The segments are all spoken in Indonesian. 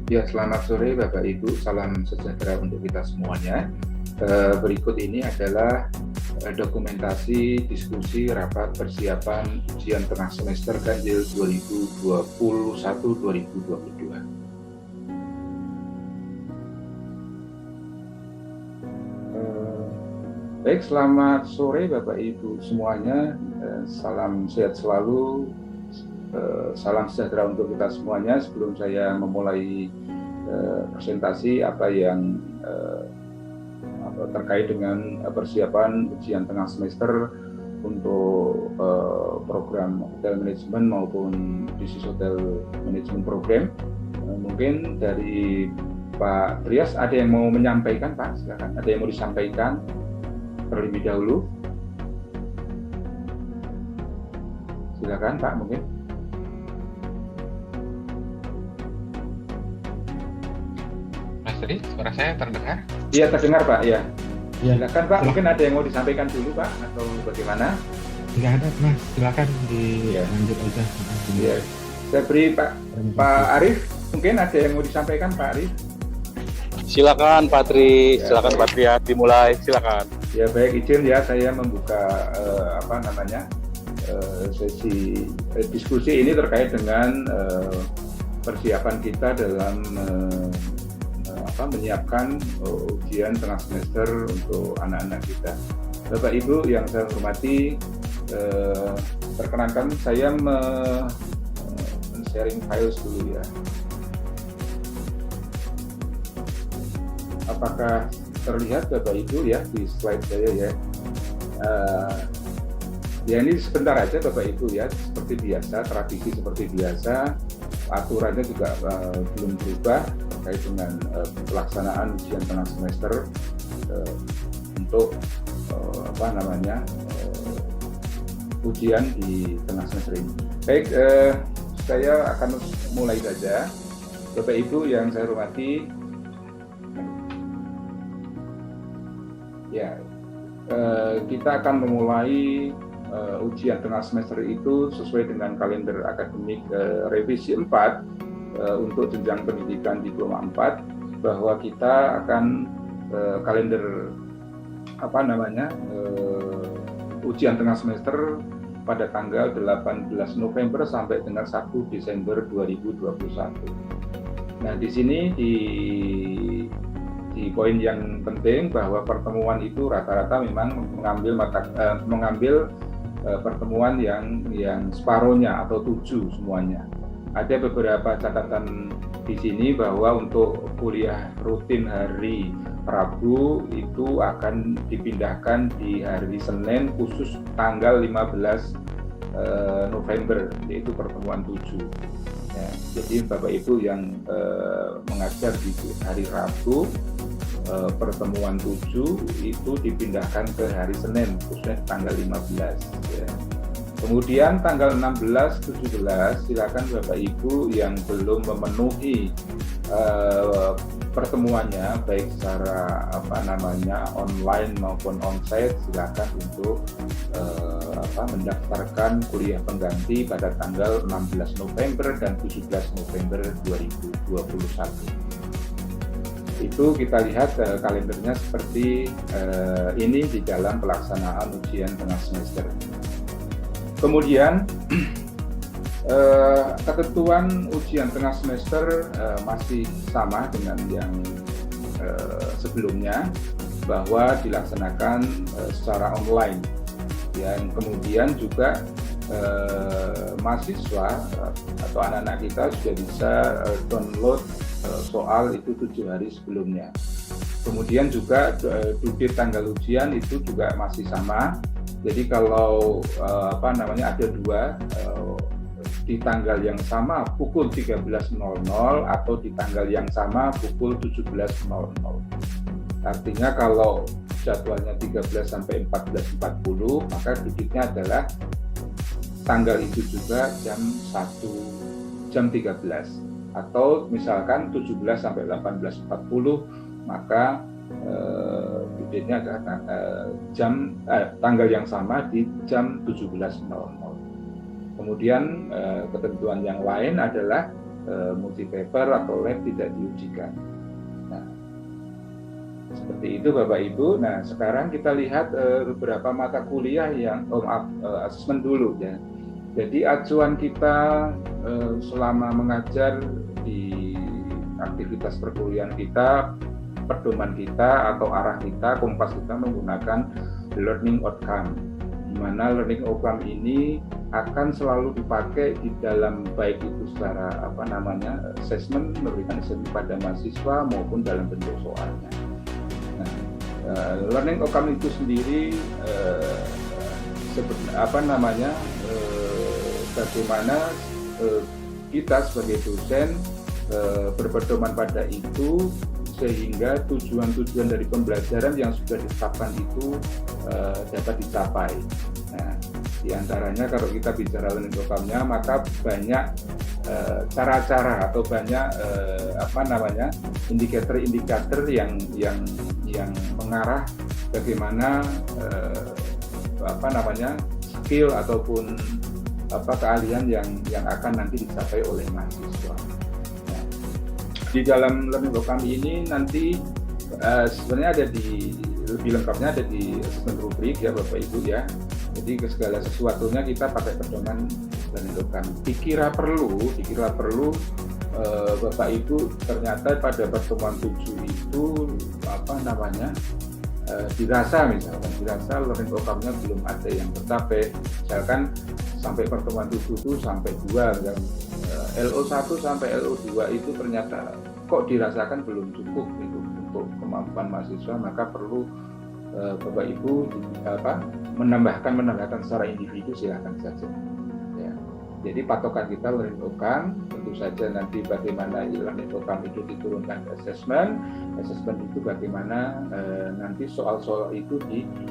Ya, selamat sore Bapak Ibu, salam sejahtera untuk kita semuanya. Berikut ini adalah dokumentasi diskusi rapat persiapan ujian tengah semester ganjil 2021-2022. Baik, selamat sore Bapak Ibu semuanya, salam sehat selalu, salam sejahtera untuk kita semuanya. Sebelum saya memulai presentasi apa yang terkait dengan persiapan ujian tengah semester untuk program hotel manajemen maupun bisnis hotel manajemen program, mungkin dari Pak Trias ada yang mau menyampaikan, Pak? Silakan. Ada yang mau disampaikan terlebih dahulu? Silakan, Pak, mungkin. Mas Tri, suara saya terdengar? Iya, terdengar, Pak. Ya. Silakan, Pak. Silakan. Mungkin ada yang mau disampaikan dulu, Pak, atau bagaimana? Nggak ada, Mas. Silakan dilanjut aja. Ya. Saya beri Pak Arif. Mungkin ada yang mau disampaikan, Pak Arif? Silakan Pak Tri, silakan Pak Tri, dimulai, silakan. Ya, baik, izin ya saya membuka sesi diskusi ini terkait dengan persiapan kita dalam menyiapkan ujian tengah semester untuk anak-anak kita. Bapak Ibu yang saya hormati, perkenankan saya sharing files dulu ya. Apakah terlihat Bapak Ibu ya di slide saya ya? Ya, ini sebentar aja Bapak Ibu ya, seperti biasa, tradisi seperti biasa, aturannya juga belum berubah terkait dengan pelaksanaan ujian tengah semester untuk ujian di tengah semester ini. Baik, saya akan mulai saja. Bapak Ibu yang saya hormati, ya, kita akan memulai ujian tengah semester itu sesuai dengan kalender akademik revisi 4 untuk jenjang pendidikan diploma 4, bahwa kita akan kalender ujian tengah semester pada tanggal 18 November sampai dengan 1 Desember 2021. Nah, di sini di poin yang penting bahwa pertemuan itu rata-rata memang mengambil pertemuan yang separohnya atau 7 semuanya. Ada beberapa catatan di sini bahwa untuk kuliah rutin hari Rabu itu akan dipindahkan di hari Senin khusus tanggal 15 November, yaitu pertemuan 7. Ya, jadi Bapak Ibu yang mengajar di hari Rabu, pertemuan 7 itu dipindahkan ke hari Senin, khususnya tanggal 15. Ya. Kemudian tanggal 16, 17, silakan Bapak Ibu yang belum memenuhi pertemuannya, baik secara online maupun onsite, silakan untuk mendaftarkan kuliah pengganti pada tanggal 16 November dan 17 November 2021. Itu kita lihat kalendernya seperti ini di dalam pelaksanaan ujian tengah semester. Kemudian ketentuan ujian tengah semester masih sama dengan yang sebelumnya, bahwa dilaksanakan secara online. Yang kemudian juga mahasiswa atau anak-anak kita sudah bisa download soal itu 7 hari sebelumnya. Kemudian juga due tanggal ujian itu juga masih sama. Jadi kalau ada 2 di tanggal yang sama pukul 13.00 atau di tanggal yang sama pukul 17.00. Artinya kalau jadwalnya 13 sampai 14.40, maka duduknya adalah tanggal itu juga jam 13. Atau misalkan 17 sampai 18.40, maka duduknya adalah tanggal yang sama di jam 17.00. Kemudian ketentuan yang lain adalah multi paper atau lab tidak diujikan. Nah, seperti itu Bapak Ibu. Nah, sekarang kita lihat beberapa mata kuliah yang asesmen dulu ya. Jadi acuan kita selama mengajar di aktivitas perkuliahan kita, pedoman kita atau arah kita, kompas kita menggunakan learning outcome, di mana learning outcome ini akan selalu dipakai di dalam baik itu secara assessment, memberikan assessment pada mahasiswa maupun dalam bentuk soalnya. Nah, learning outcome itu sendiri bagaimana kita sebagai dosen berpedoman pada itu sehingga tujuan-tujuan dari pembelajaran yang sudah ditetapkan itu dapat dicapai. Nah, diantaranya kalau kita bicara learning outcome-nya, maka banyak cara-cara atau banyak indikator-indikator yang mengarah bagaimana skill ataupun keahlian yang akan nanti dicapai oleh mahasiswa. Nah, di dalam learning outcome ini nanti sebenarnya ada lebih lengkapnya ada di assessment rubrik ya Bapak Ibu ya. Jadi segala sesuatunya kita pakai pedoman learning outcome. Dikira perlu Bapak Ibu ternyata pada pertemuan 7 itu dirasa learning outcome-nya belum ada yang tercapai. Misalkan sampai pertemuan 7 itu sampai 2 dan LO1 sampai LO2 itu ternyata kok dirasakan belum cukup itu untuk kemampuan mahasiswa, maka perlu Bapak Ibu menambahkan secara individu, silakan saja. Ya. Jadi patokan kita learning outcome, tentu saja nanti bagaimana learning outcome itu diturunkan ke assessment itu bagaimana nanti soal-soal itu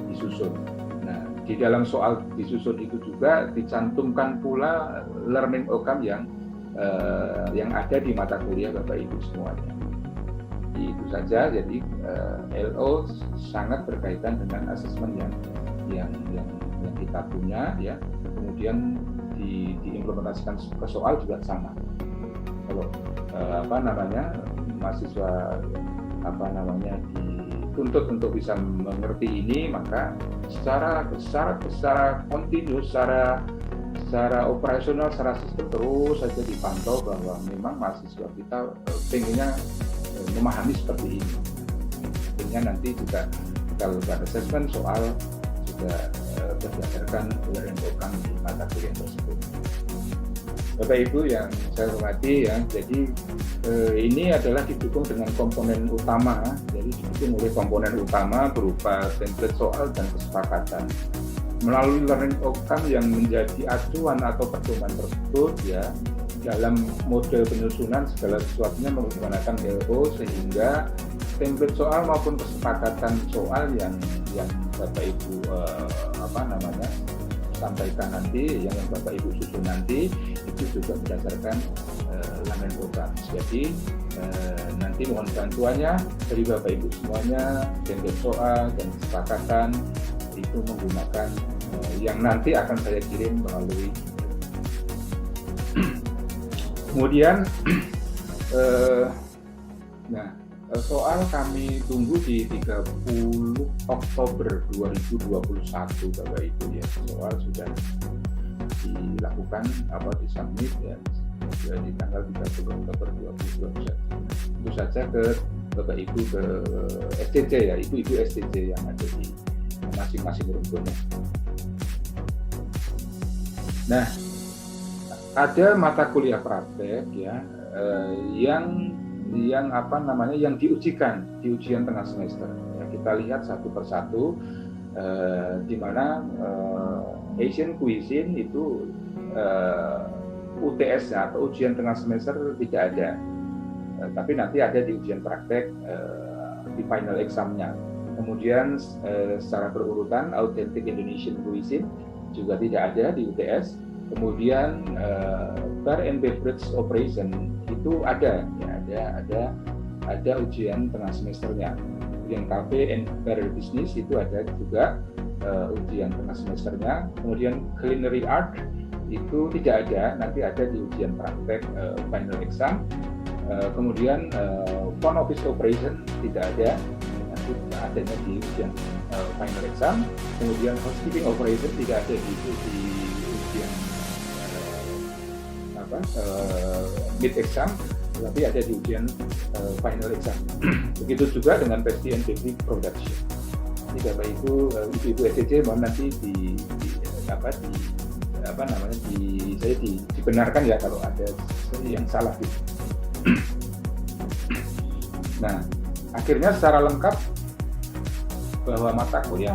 disusun. Nah, di dalam soal disusun itu juga dicantumkan pula learning outcome yang ada di mata kuliah Bapak Ibu semuanya. Itu saja. Jadi LO sangat berkaitan dengan asesmen yang kita punya ya. Kemudian diimplementasikan ke soal juga sama. Kalau mahasiswa dituntut untuk bisa mengerti ini, maka secara kontinu, secara operasional, secara sistem terus saja dipantau bahwa memang mahasiswa kita pengennya memahami seperti ini. Pengennya nanti juga kalau buat assessment soal juga berdasarkan learning outcome di mata kuliah tersebut. Bapak Ibu yang saya hormati ya, jadi ini adalah didukung dengan komponen utama, jadi didukung oleh komponen utama berupa template soal dan kesepakatan. Melalui learning outcome yang menjadi acuan atau pedoman tersebut ya, dalam mode penyusunan segala sesuatunya menggunakan LO, sehingga template soal maupun kesepakatan soal yang Bapak Ibu sampaikan nanti, yang Bapak Ibu susun nanti itu juga berdasarkan learning outcome. Jadi nanti mohon bantuannya dari Bapak Ibu semuanya, template soal dan kesepakatan itu menggunakan yang nanti akan saya kirim melalui kemudian soal kami tunggu di 30 Oktober 2021 Bapak Ibu ya. Soal sudah dilakukan disubmit ya di tanggal 30 Oktober 2021. Itu saja ke Bapak Ibu ke STC ya, ibu-ibu STC yang ada di masing-masing runtunnya. Nah, ada mata kuliah praktek ya yang diujikan di ujian tengah semester. Ya, kita lihat satu persatu di mana Asian Cuisine itu UTS-nya atau ujian tengah semester tidak ada, tapi nanti ada di ujian praktek di final exam-nya. Kemudian secara berurutan Authentic Indonesian Cuisine juga tidak ada di UTS. Kemudian Bar and Beverage Operation itu ada ujian tengah semesternya. Kemudian Cafe and Bar Business itu ada juga ujian tengah semesternya. Kemudian Culinary Art itu tidak ada, nanti ada di ujian praktek final exam. Kemudian front office operation tidak ada, nanti adanya di ujian final exam. Kemudian housekeeping operation tidak ada di ujian mid exam, tapi ada di ujian final exam. Begitu juga dengan PST NPV production. Jadi Bapak Ibu, Ibu SCC mohon nanti dibenarkan ya kalau ada sesuatu yang salah gitu. Nah, akhirnya secara lengkap bahwa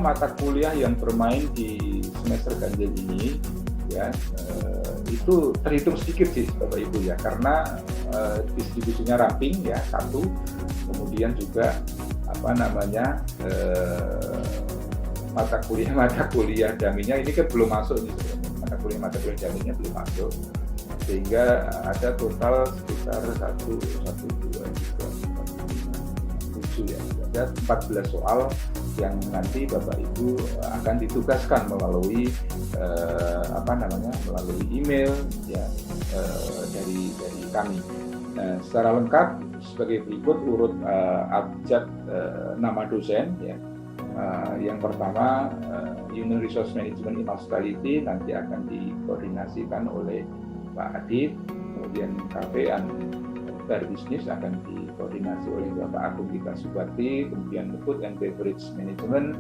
mata kuliah yang bermain di semester ganjil ini ya itu terhitung sedikit sih Bapak Ibu ya, karena distribusinya ramping ya satu, kemudian juga mata kuliah daminnya ini kan belum masuk nih sebenarnya, mata kuliah daminnya belum masuk, sehingga ada total sekitar 7 ya, ada 14 soal yang nanti Bapak Ibu akan ditugaskan melalui melalui email ya dari kami. Nah, secara lengkap sebagai berikut urut abjad nama dosen ya. Yang pertama Human Resource Management in Hospitality nanti akan dikoordinasikan oleh Pak Adit, kemudian Cafe and Bar Business akan dikoordinasi oleh Bapak Agung Gita Subakti, kemudian Food and Beverage Management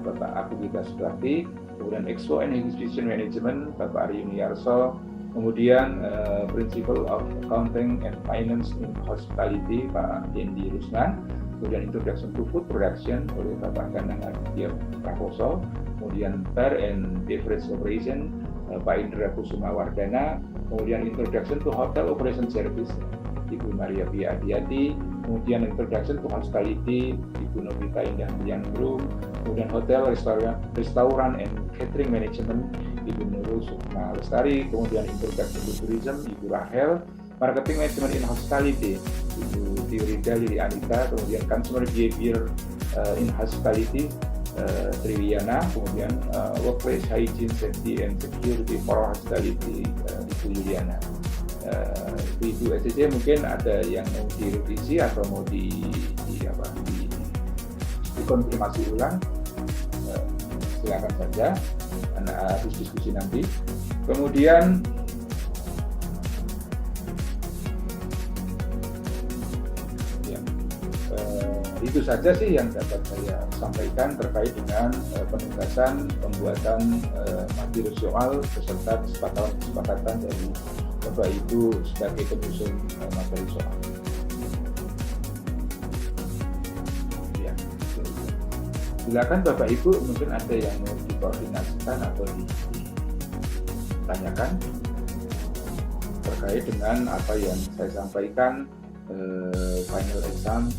Bapak Agung Gita Subakti, kemudian Expo and Exhibition Management Bapak Ari Yuniarso, kemudian Principle of Accounting and Finance in Hospitality Pak Dendi Rusman, kemudian Introduction to Food Production oleh Bapak Ganang Aditya Prakoso, kemudian Bar and Beverage Operation Pak Indra Kusuma Wardana, kemudian Introduction to Hotel Operation Service Ibu Maria Pia Adiati, kemudian Introduction to Hospitality Ibu Novita Indah Yanggru, kemudian Hotel, Restaurant and Catering Management Ibu Nurul Sukma Lestari, kemudian Introduction to Tourism Ibu Rahel, Marketing Management in Hospitality Ibu Tiurida Lili Anita, kemudian Consumer Behavior in Hospitality Triwiana, kemudian Workplace Hygiene, Safety and Security for Hospitality Ibu Yuliana. Ibu SCC mungkin ada yang mau direvisi atau mau dikonfirmasi ulang, silakan saja, harus diskusi nanti. Kemudian itu saja sih yang dapat saya sampaikan terkait dengan penugasan pembuatan materi soal beserta kesepakatan dari Bapak Ibu sebagai penyusun materi soal. Ya, silakan Bapak Ibu, mungkin ada yang mau dikoordinasikan atau ditanyakan terkait dengan apa yang saya sampaikan. Final exam,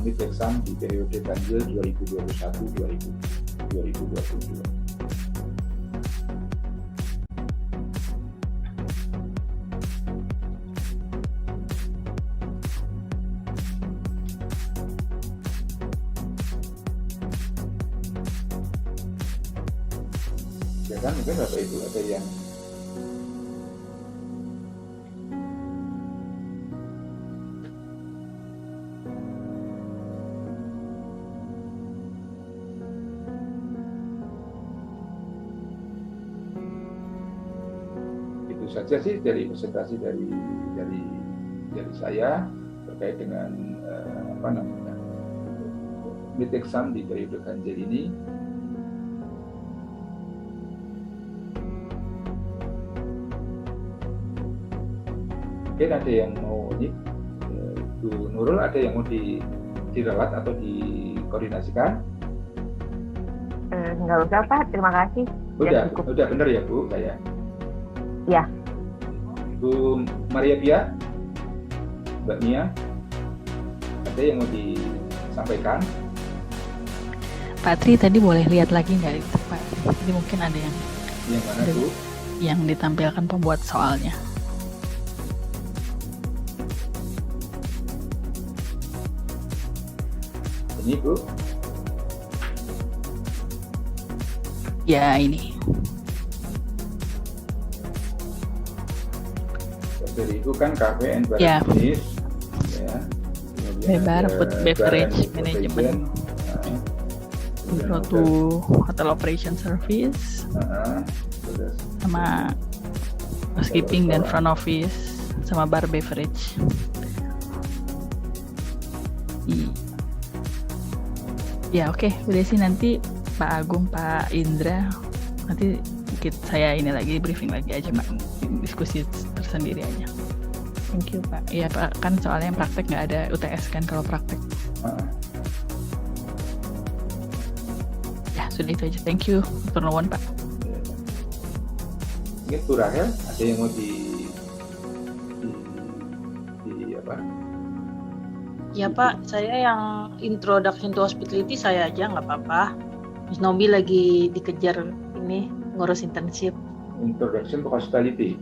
mid exam di periode ganjil 2021-2022. Ya kan, mungkin Bapak Ibu ada yang saja sih dari presentasi dari saya terkait dengan mid exam di periode ganjil ini. Mungkin ada yang mau Bu Nurul, ada yang mau diralat atau dikoordinasikan? Nggak usah Pak, terima kasih. Udah benar ya Bu saya? Ya. Bu Maria Pia, Mbak Mia, ada yang mau disampaikan? Pak Tri tadi boleh lihat lagi nggak itu Pak? Jadi mungkin ada yang mana Bu? Yang ditampilkan pembuat soalnya. Ini Bu? Ya ini. Dari itu kan cafe and bar Ya. business, ya. Kemudian Bar, ada food, bar beverage, and management. operation. Kemudian Intro ada- to Hotel Operation Service, terus sama housekeeping dan front office, sama bar beverage. Ya oke, udah sih, nanti Pak Agung, Pak Indra, nanti saya ini lagi briefing lagi aja Pak, diskusi tersendiri aja. Thank you Pak. Iya Pak, kan soalnya yang praktek nggak ada UTS kan kalau praktek. Ya sudah itu aja. Thank you, turn nuwun Pak. Mungkin Bu Rahel ada yang mau di apa? Ya Pak, saya yang introduction to hospitality saya aja nggak apa-apa. Miss Nobi lagi dikejar ini ngurus internship. Introduction to hospitality.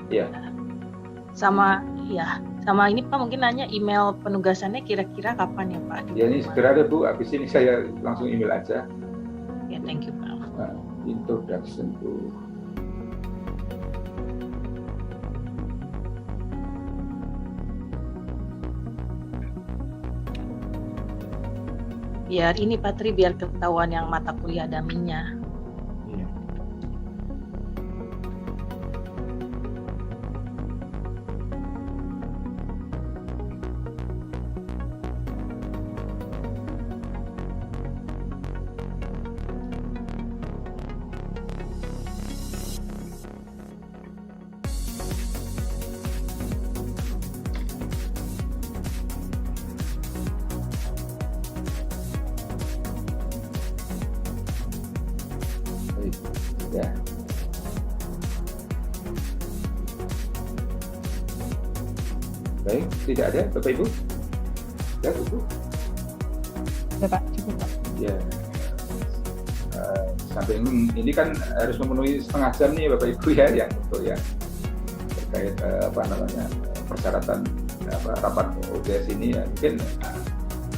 Ya, Sama ini Pak mungkin nanya email penugasannya kira-kira kapan ya Pak? ya ini segera deh Bu. Habis ini saya langsung email aja. Ya thank you Pak. Introduction to Biar ini Pak Tri biar ketahuan yang mata kuliah daminya. Iya. Baik. Ya. Baik, tidak ada Bapak Ibu? Ya, Bu. Ya Pak, cukup Pak. Ya. Sampai ini kan harus memenuhi setengah jam nih Bapak Ibu ya, yang untuk yang terkait persyaratan rapat UTS ini ya. Mungkin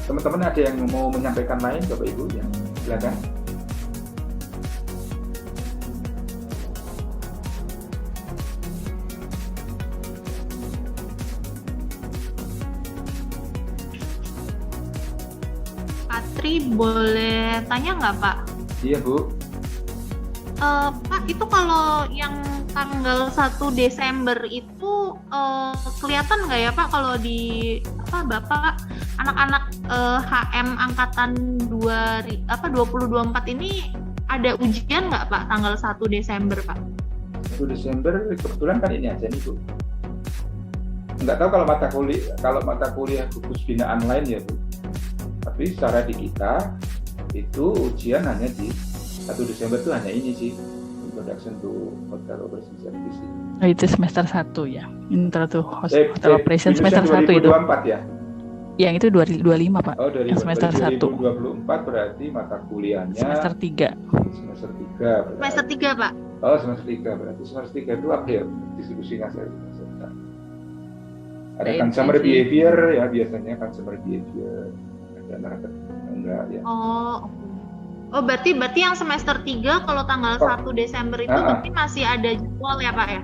teman-teman ada yang mau menyampaikan lain Bapak Ibu yang silakan. Patri boleh tanya nggak Pak? Iya Bu. Pak itu kalau yang tanggal 1 Desember itu kelihatan nggak ya Pak kalau di Bapak anak-anak HM angkatan 2024 ini ada ujian nggak Pak tanggal 1 Desember Pak? 1 Desember kebetulan kan ini aja nih Bu. Nggak tahu kalau mata kuliah gugus binaan lain ya Bu. Tapi secara di kita itu ujian hanya di 1 Desember itu hanya ini sih, Introduction to Hotel Operation Service. Oh, itu semester 1 ya. Intro to Hotel Operation semester 1 itu. 2024 ya? Yang itu 25 Pak. Oh, dari Yang semester 1. 2024 berarti mata kuliahnya Semester 3. Semester 3 berarti. Semester 3 Pak? Oh, semester 3 berarti. Semester 3 itu apa ya distribusinya saya? Ada consumer behavior ya, biasanya consumer behavior. Ada enggak ya. Oh, berarti yang semester 3 kalau tanggal 1 Desember itu berarti masih ada jadwal ya Pak ya?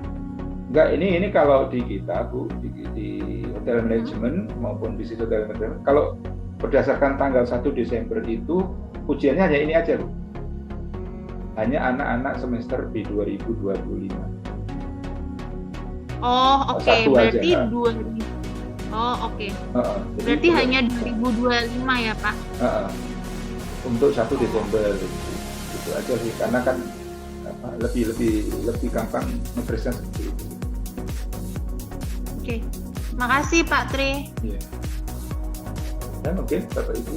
Enggak, ini kalau di kita Bu, di hotel manajemen maupun di situ hotel manajemen, kalau berdasarkan tanggal 1 Desember itu ujiannya hanya ini aja Bu. Hanya anak-anak semester di 2025. Oh, oke. Berarti aja, 2000. Oh, oke. Berarti hanya 2025 ya Pak? Untuk 1 Desember itu aja sih, karena kan lebih gampang ngepresnya seperti itu. Oke. Makasih Pak Tri. Iya. Dan mungkin Bapak Ibu